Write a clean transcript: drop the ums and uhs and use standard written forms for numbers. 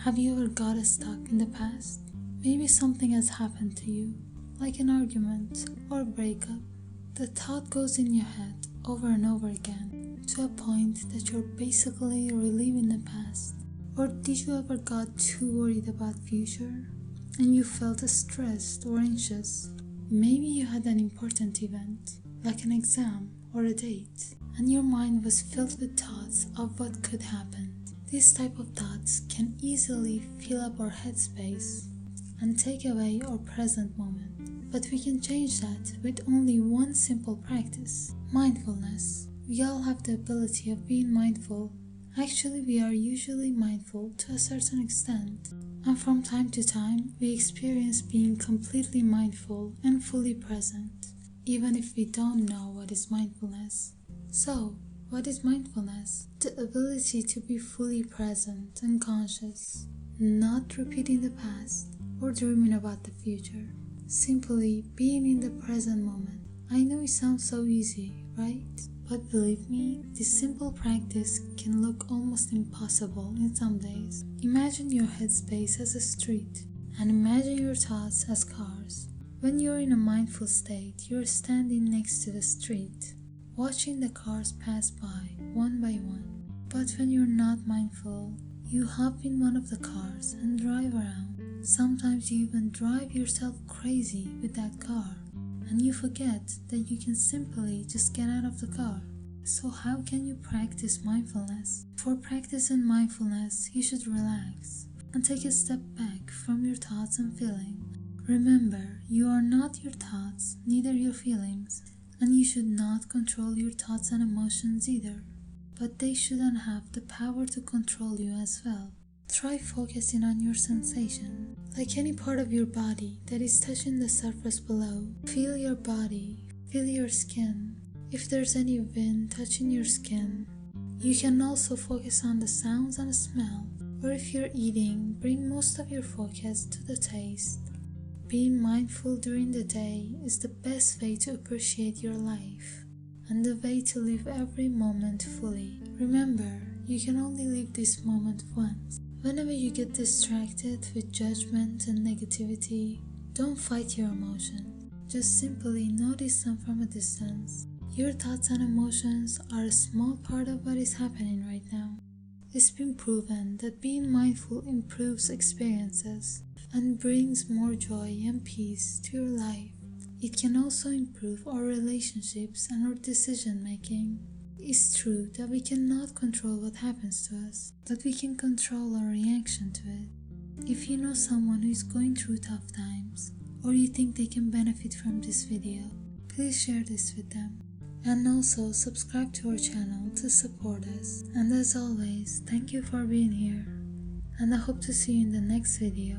Have you ever got stuck in the past? Maybe something has happened to you, like an argument or a breakup. The thought goes in your head over and over again, to a point that you're basically reliving the past. Or did you ever got too worried about future, and you felt stressed or anxious? Maybe you had an important event, like an exam or a date, and your mind was filled with thoughts of what could happen. These type of thoughts can easily fill up our headspace and take away our present moment. But we can change that with only one simple practice: mindfulness. We all have the ability of being mindful. Actually, we are usually mindful to a certain extent, and from time to time we experience being completely mindful and fully present, even if we don't know what is mindfulness. So, what is mindfulness? The ability to be fully present and conscious, not repeating the past or dreaming about the future. Simply being in the present moment. I know it sounds so easy, right? But believe me, this simple practice can look almost impossible in some days. Imagine your headspace as a street, and imagine your thoughts as cars. When you're in a mindful state, you're standing next to the street, watching the cars pass by one by one. But when you're not mindful, you hop in one of the cars and drive around. Sometimes you even drive yourself crazy with that car, and you forget that you can simply just get out of the car. So how can you practice mindfulness? For practicing mindfulness, you should relax and take a step back from your thoughts and feelings. Remember, you are not your thoughts, neither your feelings, and you should not control your thoughts and emotions either. But they shouldn't have the power to control you as well. Try focusing on your sensation, like any part of your body that is touching the surface below. Feel your body, feel your skin. If there's any wind touching your skin, you can also focus on the sounds and smell. Or if you're eating, bring most of your focus to the taste. Being mindful during the day is the best way to appreciate your life, and the way to live every moment fully. Remember, you can only live this moment once. Whenever you get distracted with judgment and negativity, don't fight your emotion. Just simply notice them from a distance. Your thoughts and emotions are a small part of what is happening right now. It's been proven that being mindful improves experiences and brings more joy and peace to your life. It can also improve our relationships and our decision making. It's true that we cannot control what happens to us, but we can control our reaction to it. If you know someone who is going through tough times, or you think they can benefit from this video, please share this with them. And also subscribe to our channel to support us. And as always, thank you for being here, and I hope to see you in the next video.